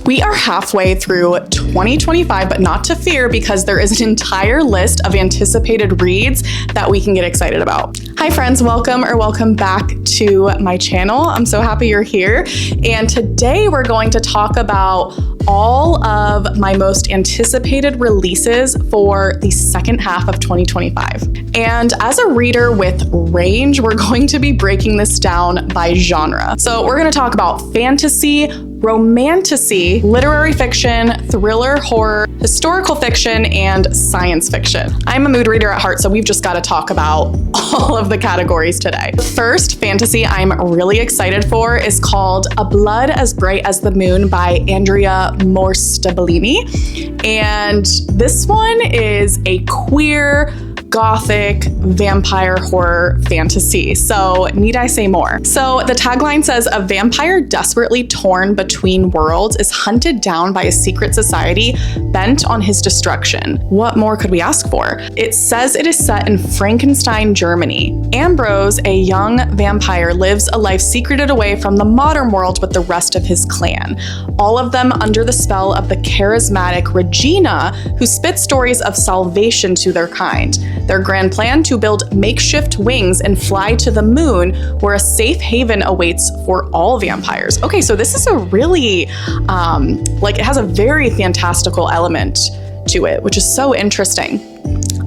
We are halfway through 2025, but not to fear because there is an entire list of anticipated reads that we can get excited about. Hi friends, welcome back to my channel. I'm so happy you're here. And today we're going to talk about all of my most anticipated releases for the second half of 2025. And as a reader with range, we're going to be breaking this down by genre. So we're going to talk about fantasy, romantasy, literary fiction, thriller, horror, historical fiction, and science fiction. I'm a mood reader at heart, so we've just got to talk about all of the categories today. The first fantasy I'm really excited for is called A Blood as Bright as the Moon by Andrea Morstabilini. And this one is a queer, gothic vampire horror fantasy. So need I say more? So the tagline says, a vampire desperately torn between worlds is hunted down by a secret society bent on his destruction. What more could we ask for? It says it is set in Frankenstein, Germany. Ambrose, a young vampire, lives a life secreted away from the modern world with the rest of his clan. All of them under the spell of the charismatic Regina, who spits stories of salvation to their kind. Their grand plan: to build makeshift wings and fly to the moon, where a safe haven awaits for all vampires. Okay, so this is a really, it has a very fantastical element to it, which is so interesting.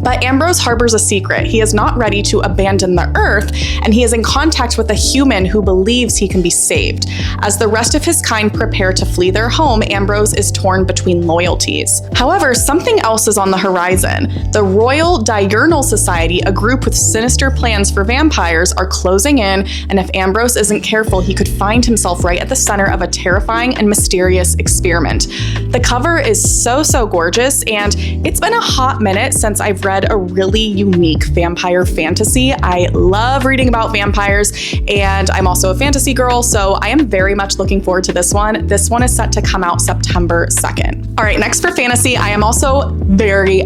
But Ambrose harbors a secret. He is not ready to abandon the earth, and he is in contact with a human who believes he can be saved. As the rest of his kind prepare to flee their home, Ambrose is torn between loyalties. However, something else is on the horizon. The Royal Diurnal Society, a group with sinister plans for vampires, are closing in, and if Ambrose isn't careful, he could find himself right at the center of a terrifying and mysterious experiment. The cover is so gorgeous, and it's been a hot minute since I've read a really unique vampire fantasy. I love reading about vampires, and I'm also a fantasy girl, so I am very much looking forward to this one. This one is set to come out September 2nd. All right, next for fantasy, I am also very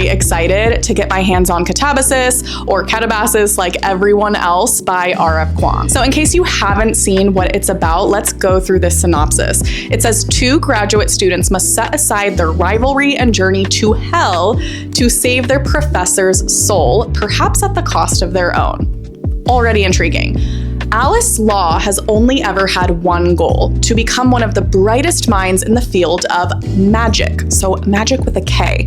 excited to get my hands on Katabasis, or Katabasis like everyone else, by R.F. Kuang. So in case you haven't seen what it's about, let's go through this synopsis. It says 2 graduate students must set aside their rivalry and journey to hell to save their professor's soul, perhaps at the cost of their own. Already intriguing. Alice Law has only ever had one goal: to become one of the brightest minds in the field of magic. So magic with a K.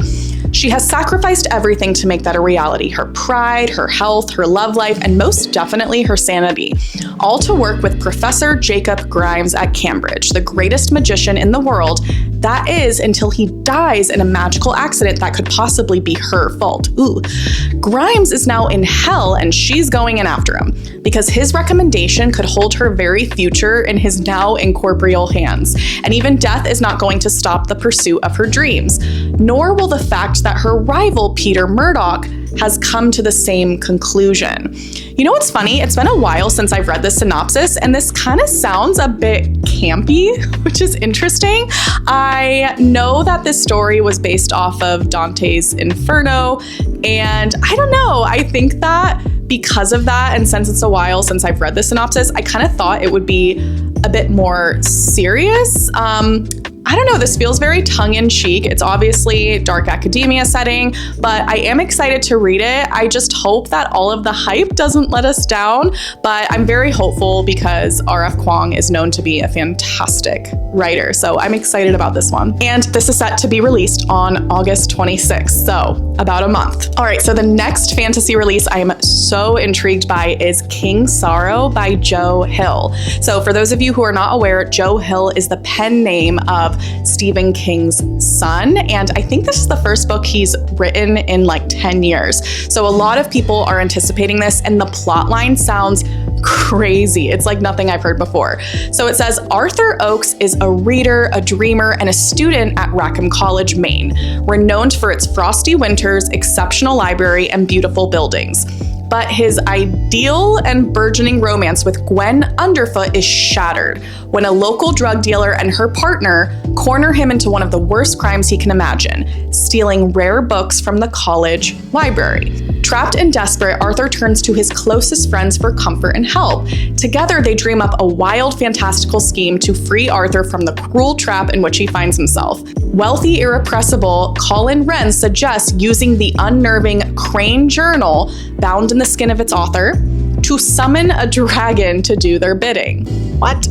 She has sacrificed everything to make that a reality: her pride, her health, her love life, and most definitely her sanity. All to work with Professor Jacob Grimes at Cambridge, the greatest magician in the world. That is, until he dies in a magical accident that could possibly be her fault. Ooh. Grimes is now in hell, and she's going in after him, because his recommendation could hold her very future in his now incorporeal hands. And even death is not going to stop the pursuit of her dreams. Nor will the fact that her rival, Peter Murdoch, has come to the same conclusion. You know what's funny? It's been a while since I've read this synopsis, and this kind of sounds a bit campy, which is interesting. I know that this story was based off of Dante's Inferno, and I don't know, I think that because of that, and since it's a while since I've read the synopsis, I kind of thought it would be a bit more serious. I don't know, this feels very tongue-in-cheek. It's obviously dark academia setting, but I am excited to read it. I just hope that all of the hype doesn't let us down, but I'm very hopeful because R.F. Kuang is known to be a fantastic writer, so I'm excited about this one. And this is set to be released on August 26th, so about a month. All right, so the next fantasy release I am so intrigued by is King Sorrow by Joe Hill. So for those of you who are not aware, Joe Hill is the pen name of Stephen King's son, and I think this is the first book he's written in like 10 years. So a lot of people are anticipating this, and the plot line sounds crazy. It's like nothing I've heard before. So it says, Arthur Oakes is a reader, a dreamer, and a student at Rackham College, Maine, renowned for its frosty winters, exceptional library, and beautiful buildings. But his ideal and burgeoning romance with Gwen Underfoot is shattered when a local drug dealer and her partner corner him into one of the worst crimes he can imagine: stealing rare books from the college library. Trapped and desperate, Arthur turns to his closest friends for comfort and help. Together, they dream up a wild, fantastical scheme to free Arthur from the cruel trap in which he finds himself. Wealthy, irrepressible Colin Wren suggests using the unnerving Crane Journal, bound in the skin of its author, to summon a dragon to do their bidding. What?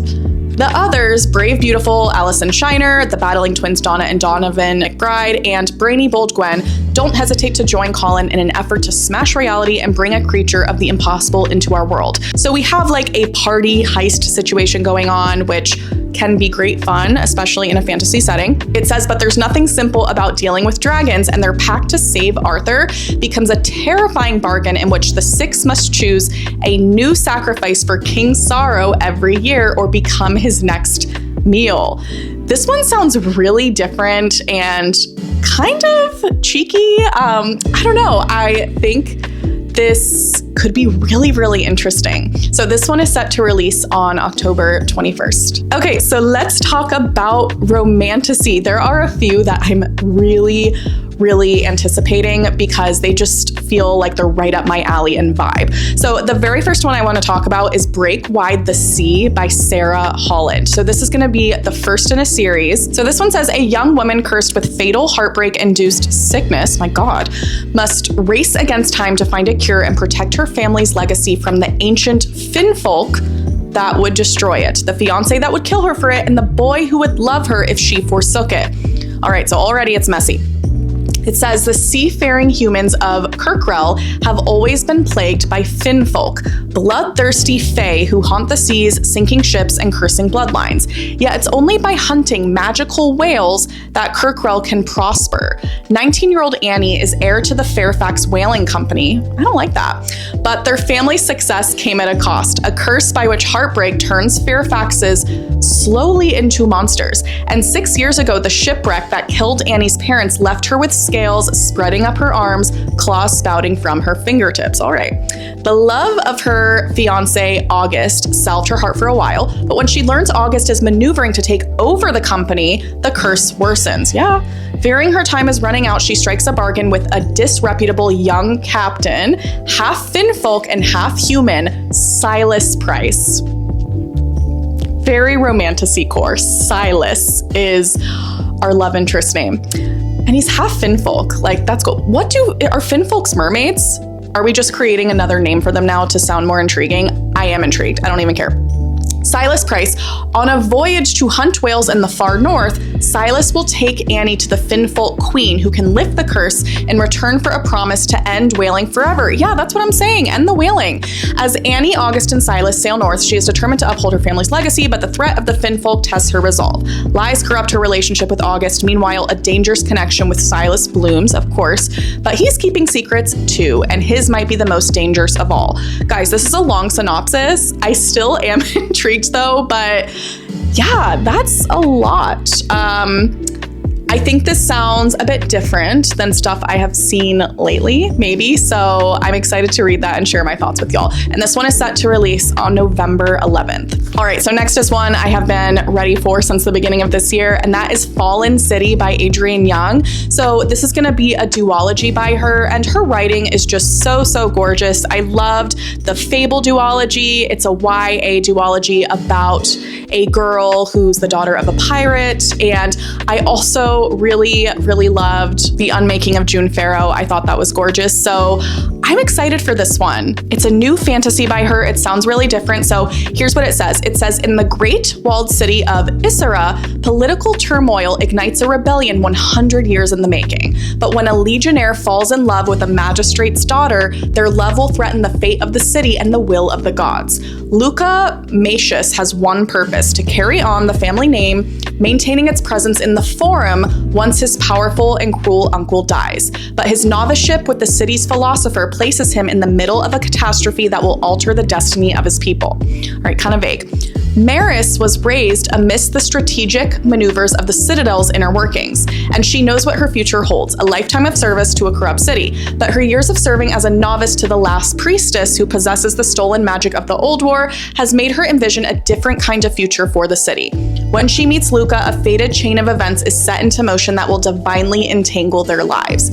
The others, Brave Beautiful Alison Shiner, the battling twins Donna and Donovan McBride, and brainy bold Gwen, don't hesitate to join Colin in an effort to smash reality and bring a creature of the impossible into our world. So we have like a party heist situation going on, which can be great fun, especially in a fantasy setting. It says, but there's nothing simple about dealing with dragons, and their pact to save Arthur becomes a terrifying bargain in which the six must choose a new sacrifice for King Sorrow every year or become his next meal. This one sounds really different and kind of cheeky. I don't know. I think this could be really, really interesting. So this one is set to release on October 21st. Okay, so let's talk about romantasy. There are a few that I'm really anticipating because they just feel like they're right up my alley and vibe. So the very first one I want to talk about is Break Wide the Sea by Sarah Holland. So this is going to be the first in a series. So this one says a young woman cursed with fatal heartbreak-induced sickness, my God, must race against time to find a cure and protect her family's legacy from the ancient Finfolk that would destroy it, the fiance that would kill her for it, and the boy who would love her if she forsook it. All right, so already it's messy. It says the seafaring humans of Kirkrell have always been plagued by Finfolk, bloodthirsty fae who haunt the seas, sinking ships and cursing bloodlines. Yet it's only by hunting magical whales that Kirkrell can prosper. 19-year-old Annie is heir to the Fairfax Whaling Company. I don't like that. But their family's success came at a cost, a curse by which heartbreak turns Fairfaxes slowly into monsters. And 6 years ago, the shipwreck that killed Annie's parents left her with scales spreading up her arms, claws spouting from her fingertips. All right. The love of her fiance, August, salved her heart for a while, but when she learns August is maneuvering to take over the company, the curse worsens. Yeah. Fearing her time is running out, she strikes a bargain with a disreputable young captain, half Finfolk and half human, Silas Price. Very romantasy course. Silas is our love interest name. And he's half Finfolk. Like, that's cool. Are Finfolks mermaids? Are we just creating another name for them now to sound more intriguing? I am intrigued. I don't even care. Silas Price, on a voyage to hunt whales in the far north, Silas will take Annie to the Finfolk queen who can lift the curse in return for a promise to end whaling forever. Yeah, that's what I'm saying. End the whaling. As Annie, August, and Silas sail north, she is determined to uphold her family's legacy, but the threat of the Finfolk tests her resolve. Lies corrupt her relationship with August. Meanwhile, a dangerous connection with Silas blooms, of course, but he's keeping secrets too, and his might be the most dangerous of all. Guys, this is a long synopsis. I still am intrigued though, but yeah, that's a lot. I think this sounds a bit different than stuff I have seen lately, maybe. So I'm excited to read that and share my thoughts with y'all. And this one is set to release on November 11th. All right, so next is one I have been ready for since the beginning of this year, and that is Fallen City by Adrienne Young. So this is gonna be a duology by her, and her writing is just so gorgeous. I loved the Fable duology. It's a YA duology about a girl who's the daughter of a pirate. And I also really loved The Unmaking of June Farrow. I thought that was gorgeous. So I'm excited for this one. It's a new fantasy by her. It sounds really different. So here's what it says. It says, in the great walled city of Issara, political turmoil ignites a rebellion 100 years in the making. But when a legionnaire falls in love with a magistrate's daughter, their love will threaten the fate of the city and the will of the gods. Luca Macius has one purpose: to carry on the family name, maintaining its presence in the Forum once his powerful and cruel uncle dies. But his noviceship with the city's philosopher places him in the middle of a catastrophe that will alter the destiny of his people. All right, kind of vague. Maris was raised amidst the strategic maneuvers of the Citadel's inner workings, and she knows what her future holds, a lifetime of service to a corrupt city. But her years of serving as a novice to the last priestess who possesses the stolen magic of the Old War has made her envision a different kind of future for the city. When she meets Luca, a fated chain of events is set into motion that will divinely entangle their lives.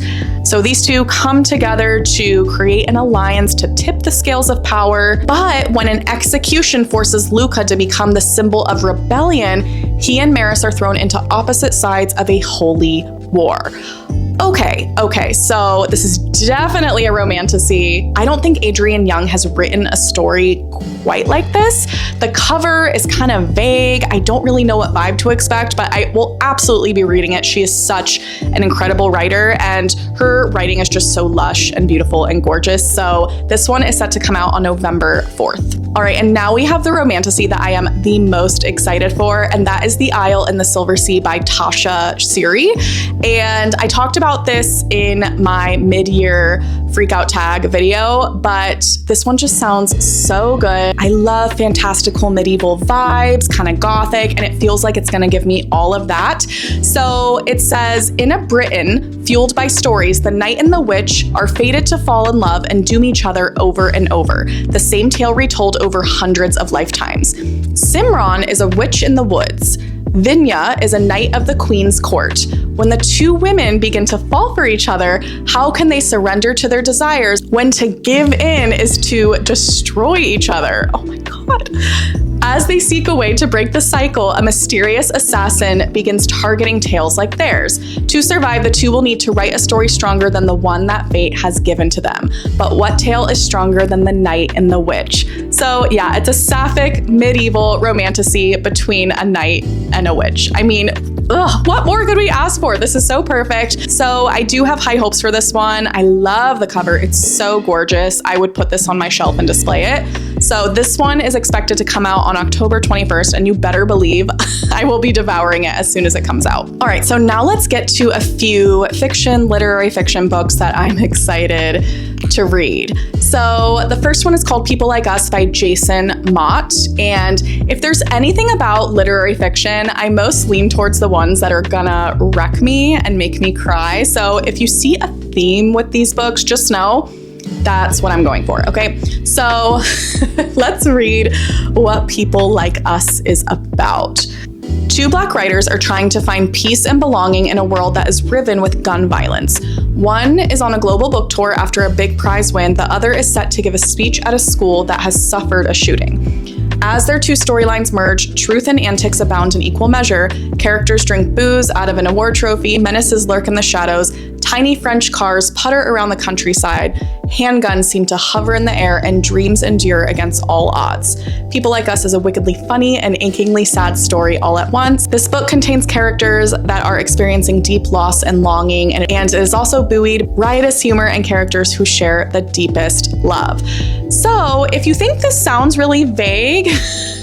So these two come together to create an alliance to tip the scales of power. But when an execution forces Luca to become the symbol of rebellion, he and Maris are thrown into opposite sides of a holy war. Okay, so this is definitely a romantasy. I don't think Adrienne Young has written a story quite like this. The cover is kind of vague. I don't really know what vibe to expect, but I will absolutely be reading it. She is such an incredible writer, and her writing is just so lush and beautiful and gorgeous. So this one is set to come out on November 4th. All right, and now we have the romantasy that I am the most excited for, and that is The Isle in the Silver Sea by Tasha Siri. And I talked about this in my mid-year freak out tag video, but this one just sounds so good. I love fantastical medieval vibes, kind of gothic, and it feels like it's gonna give me all of that. So it says, in a Britain fueled by stories, the knight and the witch are fated to fall in love and doom each other over and over. The same tale retold over hundreds of lifetimes. Simran is a witch in the woods. Vinya is a knight of the queen's court. When the two women begin to fall for each other, how can they surrender to their desires when to give in is to destroy each other? Oh my God. As they seek a way to break the cycle, a mysterious assassin begins targeting tales like theirs. To survive, the two will need to write a story stronger than the one that fate has given to them. But what tale is stronger than the knight and the witch? So yeah, it's a sapphic medieval romantasy between a knight and a witch. I mean, what more could we ask for? This is so perfect. So I do have high hopes for this one. I love the cover. It's so gorgeous. I would put this on my shelf and display it. So this one is expected to come out on October 21st, and you better believe I will be devouring it as soon as it comes out. All right, so now let's get to a few literary fiction books that I'm excited to read. So the first one is called People Like Us by Jason Mott. And if there's anything about literary fiction, I most lean towards the ones that are gonna wreck me and make me cry. So if you see a theme with these books, just know that's what I'm going for, okay? So let's read what People Like Us is about. Two Black writers are trying to find peace and belonging in a world that is riven with gun violence. One is on a global book tour after a big prize win. The other is set to give a speech at a school that has suffered a shooting. As their two storylines merge, truth and antics abound in equal measure. Characters drink booze out of an award trophy, menaces lurk in the shadows, tiny French cars putter around the countryside, handguns seem to hover in the air, and dreams endure against all odds. People Like Us is a wickedly funny and achingly sad story all at once. This book contains characters that are experiencing deep loss and longing, and it is also buoyed, riotous humor, and characters who share the deepest love. So if you think this sounds really vague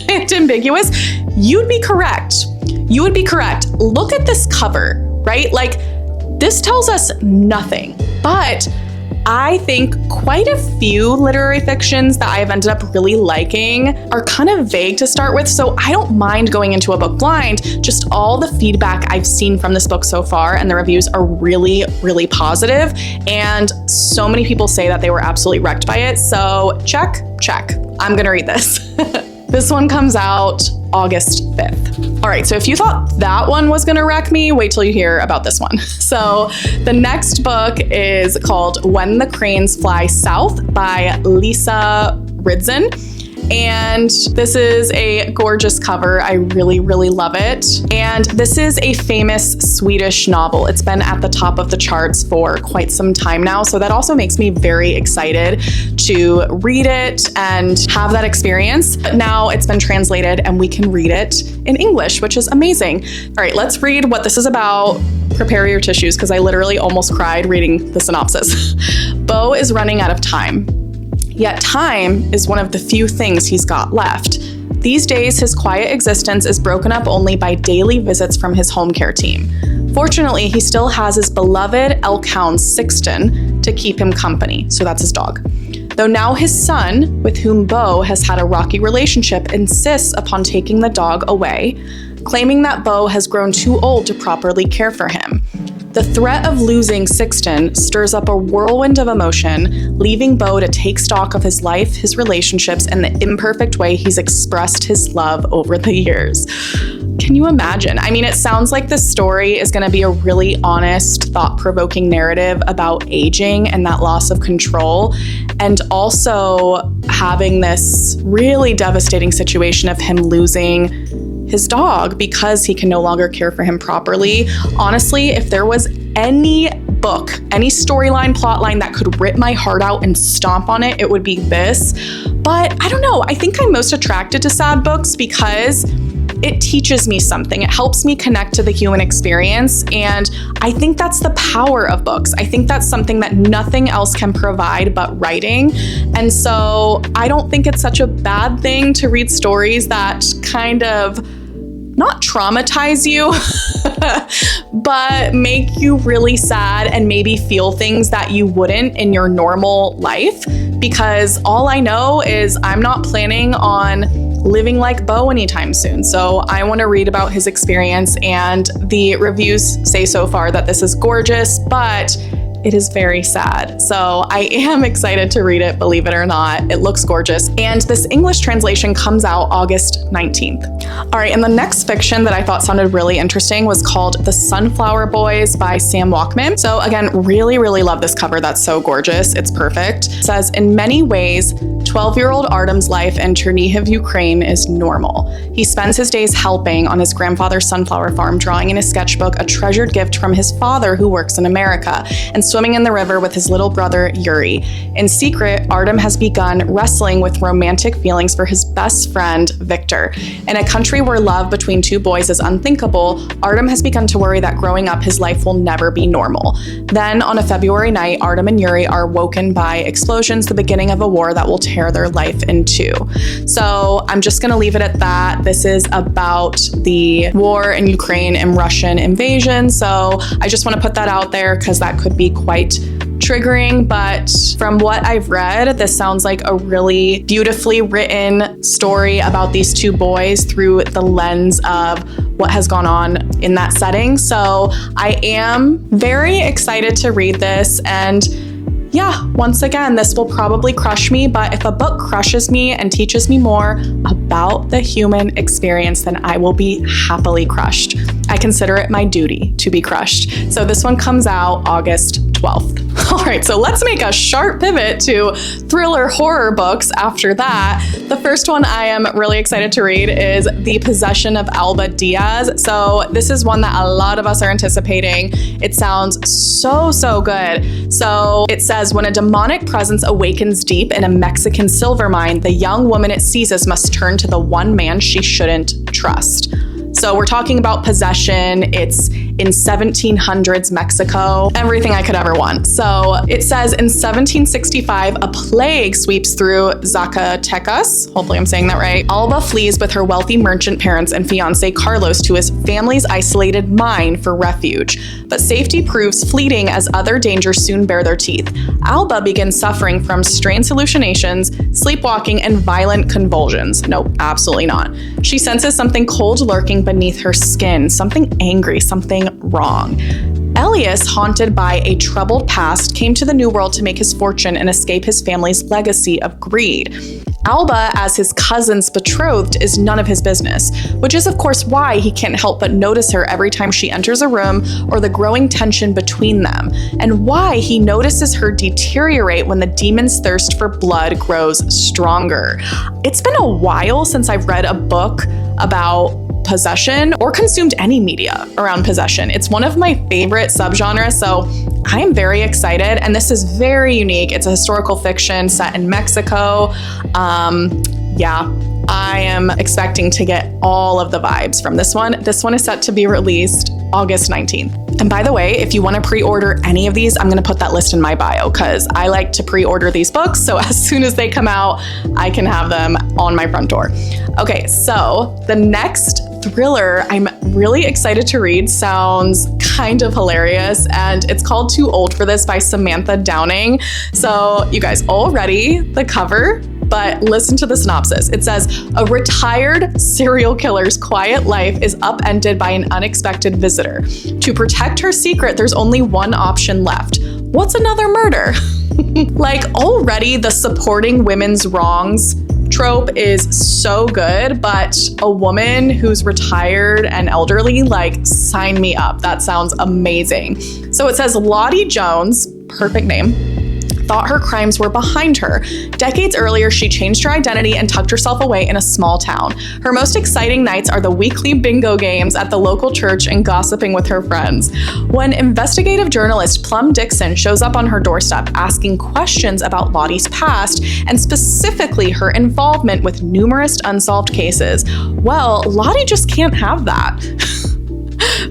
and ambiguous, you'd be correct. You would be correct. Look at this cover, right? Like, this tells us nothing, but I think quite a few literary fictions that I've ended up really liking are kind of vague to start with, so I don't mind going into a book blind. Just all the feedback I've seen from this book so far and the reviews are really, really positive, and so many people say that they were absolutely wrecked by it, so check. I'm gonna read this. This one comes out August 5th. All right, so if you thought that one was gonna wreck me, wait till you hear about this one. So the next book is called When the Cranes Fly South by Lisa Ridson. And this is a gorgeous cover. I really, really love it. And this is a famous Swedish novel. It's been at the top of the charts for quite some time now. So that also makes me very excited to read it and have that experience. But now it's been translated and we can read it in English, which is amazing. All right, let's read what this is about. Prepare your tissues because I literally almost cried reading the synopsis. Beau is running out of time. Yet time is one of the few things he's got left. These days, his quiet existence is broken up only by daily visits from his home care team. Fortunately, he still has his beloved elk hound Sixten to keep him company, so that's his dog. Though now his son, with whom Beau has had a rocky relationship, insists upon taking the dog away, claiming that Beau has grown too old to properly care for him. The threat of losing Sixten stirs up a whirlwind of emotion, leaving Beau to take stock of his life, his relationships, and the imperfect way he's expressed his love over the years. Can you imagine? I mean, it sounds like this story is going to be a really honest, thought-provoking narrative about aging and that loss of control, and also having this really devastating situation of him losing his dog because he can no longer care for him properly. Honestly, if there was any book, any storyline, plotline that could rip my heart out and stomp on it, it would be this. But I don't know, I think I'm most attracted to sad books because it teaches me something. It helps me connect to the human experience. And I think that's the power of books. I think that's something that nothing else can provide but writing. And so I don't think it's such a bad thing to read stories that kind of not traumatize you, but make you really sad and maybe feel things that you wouldn't in your normal life. Because all I know is I'm not planning on living like Beau anytime soon. So I want to read about his experience, and the reviews say so far that this is gorgeous, but it is very sad. So I am excited to read it, believe it or not. It looks gorgeous. And this English translation comes out August 19th. All right, and the next fiction that I thought sounded really interesting was called The Sunflower Boys by Sam Walkman. So again, really, really love this cover. That's so gorgeous. It's perfect. It says, in many ways, 12-year-old Artem's life in Chernihiv, Ukraine is normal. He spends his days helping on his grandfather's sunflower farm, drawing in his sketchbook a treasured gift from his father who works in America, and swimming in the river with his little brother, Yuri. In secret, Artem has begun wrestling with romantic feelings for his best friend, Victor. In a country where love between two boys is unthinkable, Artem has begun to worry that growing up, his life will never be normal. Then, on a February night, Artem and Yuri are woken by explosions, the beginning of a war that will tear their life in two. So I'm just going to leave it at that. This is about the war in Ukraine and Russian invasion. So I just want to put that out there because that could be quite triggering, but from what I've read, this sounds like a really beautifully written story about these two boys through the lens of what has gone on in that setting. So I am very excited to read this, and yeah, once again, this will probably crush me, but if a book crushes me and teaches me more about the human experience, then I will be happily crushed. I consider it my duty to be crushed. So this one comes out August 12th. All right, so let's make a sharp pivot to thriller horror books after that. The first one I am really excited to read is The Possession of Alba Diaz. So this is one that a lot of us are anticipating. It sounds so good. So it says, when a demonic presence awakens deep in a Mexican silver mine, the young woman it seizes must turn to the one man she shouldn't trust. So we're talking about Possession. It's in 1700s Mexico, everything I could ever want. So it says, in 1765, a plague sweeps through Zacatecas. Hopefully I'm saying that right. Alba flees with her wealthy merchant parents and fiancé Carlos to his family's isolated mine for refuge. But safety proves fleeting as other dangers soon bare their teeth. Alba begins suffering from strange hallucinations, sleepwalking, and violent convulsions. Nope, absolutely not. She senses something cold lurking beneath her skin, something angry, something wrong. Elias, haunted by a troubled past, came to the New World to make his fortune and escape his family's legacy of greed. Alba, as his cousin's betrothed, is none of his business, which is of course why he can't help but notice her every time she enters a room or the growing tension between them, and why he notices her deteriorate when the demon's thirst for blood grows stronger. It's been a while since I've read a book about possession or consumed any media around possession. It's one of my favorite subgenres, so I am very excited, and this is very unique. It's a historical fiction set in Mexico. I am expecting to get all of the vibes from this one. This one is set to be released August 19th. And by the way, if you want to pre-order any of these, I'm going to put that list in my bio because I like to pre-order these books. So as soon as they come out, I can have them on my front door. Okay, so the next thriller I'm really excited to read sounds kind of hilarious, and it's called Too Old for This by Samantha Downing. So you guys all ready? The cover? But listen to the synopsis. It says, a retired serial killer's quiet life is upended by an unexpected visitor. To protect her secret, there's only one option left. What's another murder? Like, already the supporting women's wrongs trope is so good, but a woman who's retired and elderly, like, sign me up. That sounds amazing. So it says Lottie Jones, perfect name, thought her crimes were behind her. Decades earlier, she changed her identity and tucked herself away in a small town. Her most exciting nights are the weekly bingo games at the local church and gossiping with her friends. When investigative journalist Plum Dixon shows up on her doorstep asking questions about Lottie's past and specifically her involvement with numerous unsolved cases, well, Lottie just can't have that.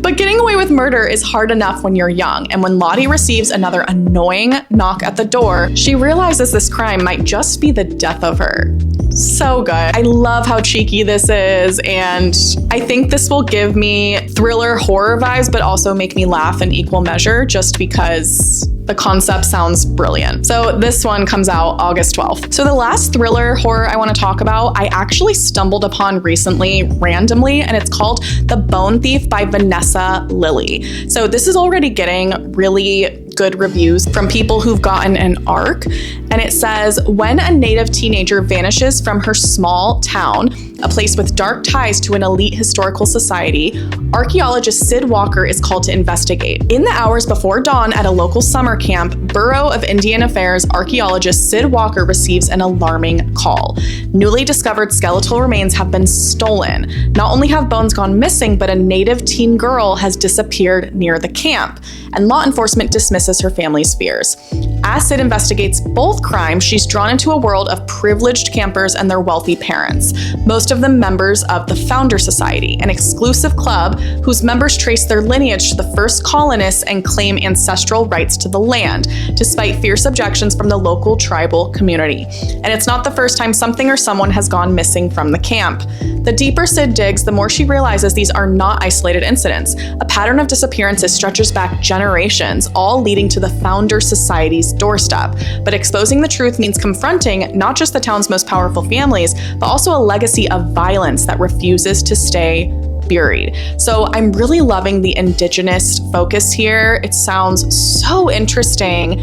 But getting away with murder is hard enough when you're young, and when Lottie receives another annoying knock at the door, she realizes this crime might just be the death of her. So good. I love how cheeky this is, and I think this will give me thriller horror vibes, but also make me laugh in equal measure just because the concept sounds brilliant. So this one comes out August 12th. So the last thriller horror I want to talk about, I actually stumbled upon recently randomly, and it's called The Bone Thief by Vanessa Lilly. So this is already getting really good reviews from people who've gotten an arc. And it says, when a native teenager vanishes from her small town, a place with dark ties to an elite historical society, archaeologist Sid Walker is called to investigate. In the hours before dawn at a local summer camp, Bureau of Indian Affairs archaeologist Sid Walker receives an alarming call. Newly discovered skeletal remains have been stolen. Not only have bones gone missing, but a native teen girl has disappeared near the camp, and law enforcement dismisses her family's fears. As Sid investigates both crimes, she's drawn into a world of privileged campers and their wealthy parents, most of them members of the Founder Society, an exclusive club whose members trace their lineage to the first colonists and claim ancestral rights to the land, despite fierce objections from the local tribal community. And it's not the first time something or someone has gone missing from the camp. The deeper Sid digs, the more she realizes these are not isolated incidents. A pattern of disappearances stretches back generations, all leading to the Founder Society's doorstep. But exposing the truth means confronting not just the town's most powerful families, but also a legacy of violence that refuses to stay buried. So I'm really loving the indigenous focus here. It sounds so interesting.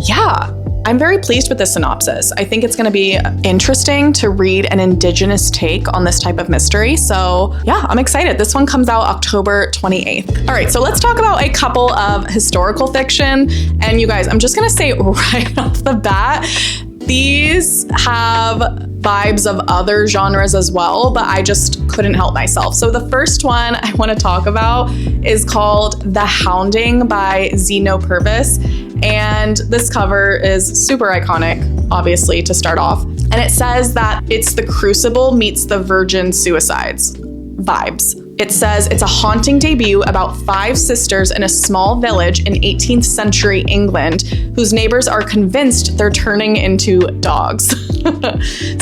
Yeah, I'm very pleased with this synopsis. I think it's going to be interesting to read an indigenous take on this type of mystery. So yeah, I'm excited. This one comes out October 28th. All right, so let's talk about a couple of historical fiction. And you guys, I'm just going to say right off the bat, these have vibes of other genres as well, but I just couldn't help myself. So the first one I want to talk about is called The Hounding by Zeno Purvis. And this cover is super iconic, obviously, to start off. And it says that it's the Crucible meets the Virgin Suicides vibes. It says it's a haunting debut about 5 sisters in a small village in 18th century England whose neighbors are convinced they're turning into dogs.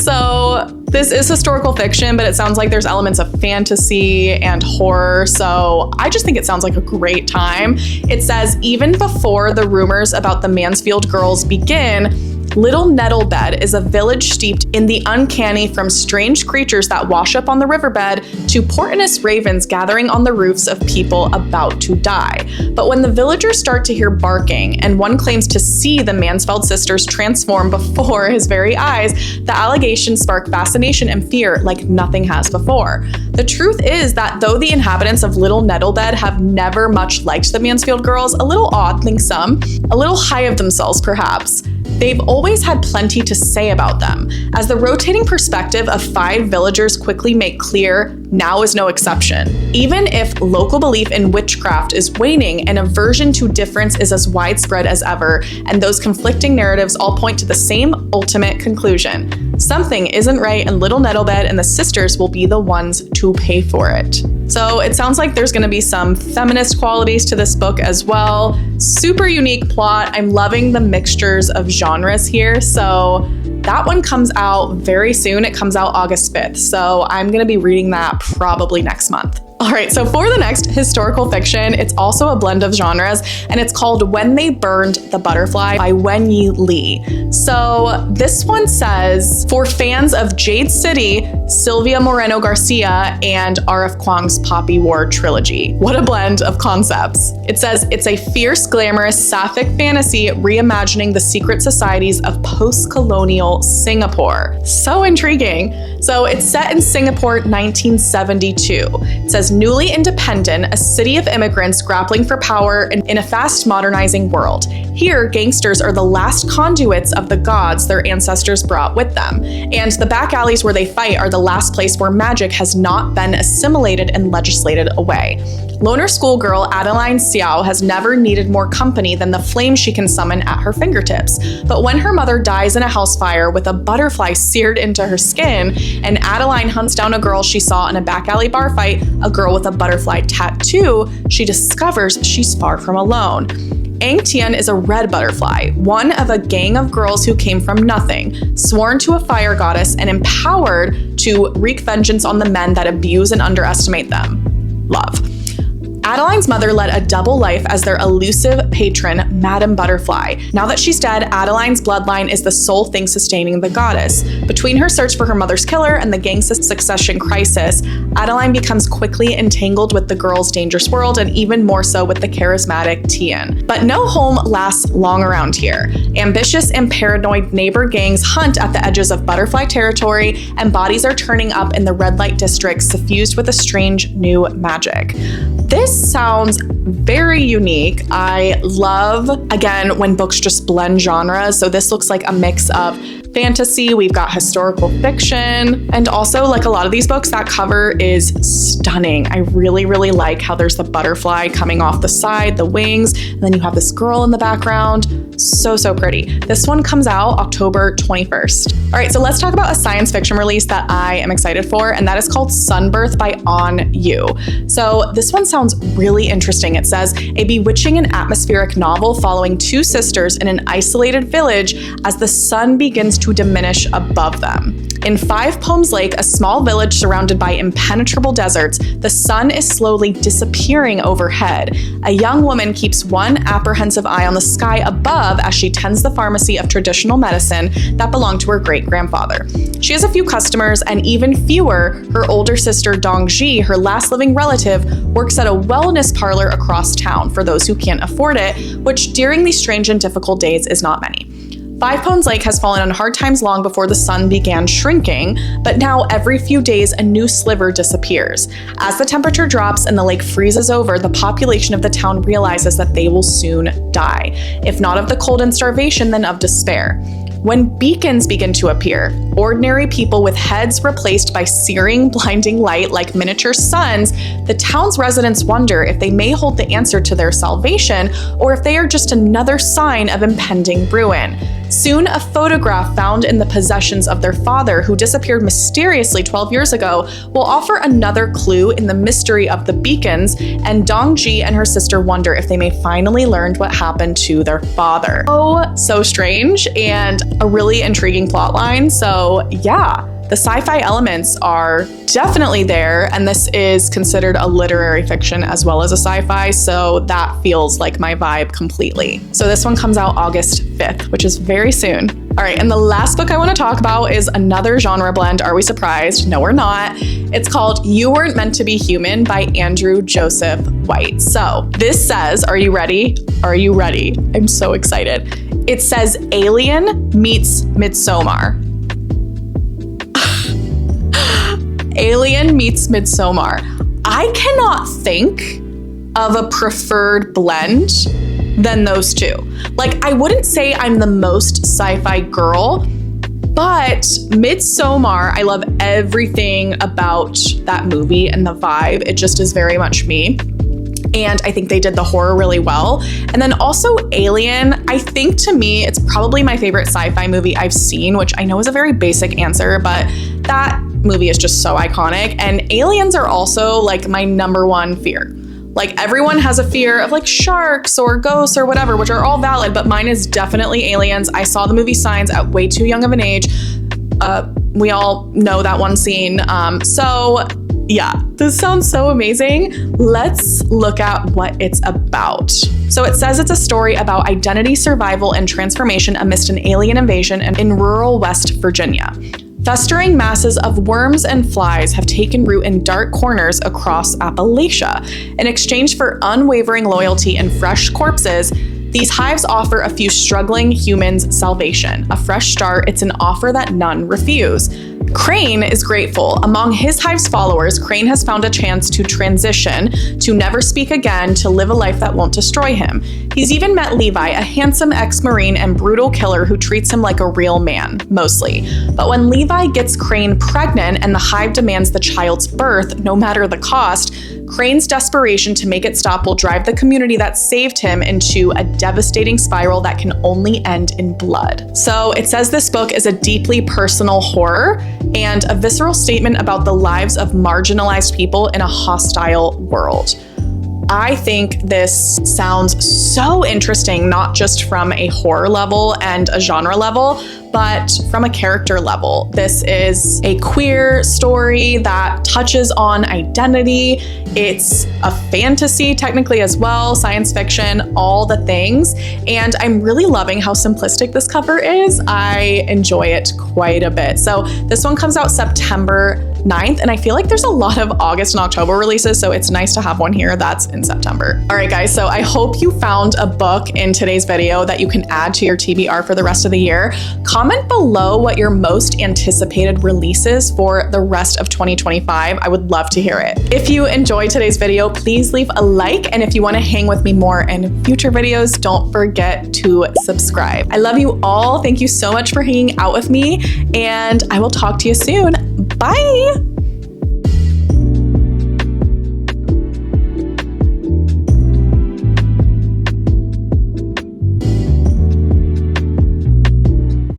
So this is historical fiction, but it sounds like there's elements of fantasy and horror. So I just think it sounds like a great time. It says even before the rumors about the Mansfield girls begin, Little Nettlebed is a village steeped in the uncanny, from strange creatures that wash up on the riverbed to portentous ravens gathering on the roofs of people about to die. But when the villagers start to hear barking, and one claims to see the Mansfield sisters transform before his very eyes, the allegations spark fascination and fear like nothing has before. The truth is that though the inhabitants of Little Nettlebed have never much liked the Mansfield girls, a little odd, think some, a little high of themselves perhaps, they've always had plenty to say about them. As the rotating perspective of 5 villagers quickly make clear, now is no exception. Even if local belief in witchcraft is waning, an aversion to difference is as widespread as ever, and those conflicting narratives all point to the same ultimate conclusion. Something isn't right, and Little Nettlebed and the sisters will be the ones to pay for it. So it sounds like there's going to be some feminist qualities to this book as well. Super unique plot. I'm loving the mixtures of genres here. So that one comes out very soon. It comes out August 5th. So I'm going to be reading that probably next month. All right, so for the next historical fiction, it's also a blend of genres, and it's called When They Burned the Butterfly by Wen-Yi Lee. So this one says, for fans of Jade City, Sylvia Moreno Garcia, and R.F. Kuang's Poppy War trilogy. What a blend of concepts. It says, it's a fierce, glamorous, sapphic fantasy reimagining the secret societies of post-colonial Singapore. So intriguing. So it's set in Singapore, 1972. It says, newly independent, a city of immigrants grappling for power in a fast modernizing world. Here, gangsters are the last conduits of the gods their ancestors brought with them. And the back alleys where they fight are the last place where magic has not been assimilated and legislated away. Loner schoolgirl Adeline Xiao has never needed more company than the flame she can summon at her fingertips. But when her mother dies in a house fire with a butterfly seared into her skin, and Adeline hunts down a girl she saw in a back alley bar fight, a girl with a butterfly tattoo, she discovers she's far from alone. Ang Tian is a red butterfly, one of a gang of girls who came from nothing, sworn to a fire goddess and empowered to wreak vengeance on the men that abuse and underestimate them. Love. Adeline's mother led a double life as their elusive patron, Madame Butterfly. Now that she's dead, Adeline's bloodline is the sole thing sustaining the goddess. Between her search for her mother's killer and the gang's succession crisis, Adeline becomes quickly entangled with the girl's dangerous world, and even more so with the charismatic Tian. But no home lasts long around here. Ambitious and paranoid neighbor gangs hunt at the edges of Butterfly territory, and bodies are turning up in the red light districts suffused with a strange new magic. This sounds very unique. I love, again, when books just blend genres. So this looks like a mix of fantasy, we've got historical fiction, and also like a lot of these books, that cover is stunning. I really, really like how there's the butterfly coming off the side, the wings, and then you have this girl in the background. So, so pretty. This one comes out October 21st. All right, so let's talk about a science fiction release that I am excited for, and that is called Sunbirth by On Yu. So this one sounds really interesting. It says, a bewitching and atmospheric novel following two sisters in an isolated village as the sun begins to diminish above them. In Five Poems Lake, a small village surrounded by impenetrable deserts, the sun is slowly disappearing overhead. A young woman keeps one apprehensive eye on the sky above as she tends the pharmacy of traditional medicine that belonged to her great-grandfather. She has a few customers, and even fewer. Her older sister Dongji, her last living relative, works at a wellness parlor across town for those who can't afford it, which during these strange and difficult days is not many. Five Poems Lake has fallen on hard times long before the sun began shrinking, but now every few days a new sliver disappears. As the temperature drops and the lake freezes over, the population of the town realizes that they will soon die, if not of the cold and starvation, then of despair. When beacons begin to appear, ordinary people with heads replaced by searing, blinding light like miniature suns, the town's residents wonder if they may hold the answer to their salvation or if they are just another sign of impending ruin. Soon, a photograph found in the possessions of their father, who disappeared mysteriously 12 years ago, will offer another clue in the mystery of the beacons, and Dongji and her sister wonder if they may finally learn what happened to their father. Oh, so strange, and a really intriguing plotline. So yeah, the sci-fi elements are definitely there, and this is considered a literary fiction as well as a sci-fi, so that feels like my vibe completely. So this one comes out August 5th, which is very soon. All right, and the last book I want to talk about is another genre blend. Are we surprised? No, we're not. It's called You Weren't Meant to Be Human by Andrew Joseph White. So this says, are you ready? Are you ready? I'm so excited. It says Alien meets Midsommar. Alien meets Midsommar. I cannot think of a preferred blend than those two. Like, I wouldn't say I'm the most sci-fi girl, but Midsommar, I love everything about that movie and the vibe. It just is very much me. And I think they did the horror really well. And then also Alien, I think to me, it's probably my favorite sci-fi movie I've seen, which I know is a very basic answer, but that movie is just so iconic. And aliens are also like my number one fear. Like, everyone has a fear of like sharks or ghosts or whatever, which are all valid, but mine is definitely aliens. I saw the movie Signs at way too young of an age. We all know that one scene. So Yeah, this sounds so amazing. Let's look at what it's about. So it says it's a story about identity, survival, and transformation amidst an alien invasion in rural West Virginia. Festering masses of worms and flies have taken root in dark corners across Appalachia. In exchange for unwavering loyalty and fresh corpses, these hives offer a few struggling humans salvation. A fresh start, it's an offer that none refuse. Crane is grateful. Among his hive's followers, Crane has found a chance to transition, to never speak again, to live a life that won't destroy him. He's even met Levi, a handsome ex-Marine and brutal killer who treats him like a real man, mostly. But when Levi gets Crane pregnant and the hive demands the child's birth, no matter the cost, Crane's desperation to make it stop will drive the community that saved him into a devastating spiral that can only end in blood. So it says this book is a deeply personal horror and a visceral statement about the lives of marginalized people in a hostile world. I think this sounds so interesting, not just from a horror level and a genre level, but from a character level. This is a queer story that touches on identity. It's a fantasy technically as well, science fiction, all the things. And I'm really loving how simplistic this cover is. I enjoy it quite a bit. So this one comes out September 9th, and I feel like there's a lot of August and October releases, so it's nice to have one here that's in September. All right, guys, so I hope you found a book in today's video that you can add to your TBR for the rest of the year. Comment below what your most anticipated release is for the rest of 2025. I would love to hear it. If you enjoyed today's video, please leave a like, and if you want to hang with me more in future videos, don't forget to subscribe. I love you all. Thank you so much for hanging out with me, and I will talk to you soon. Bye!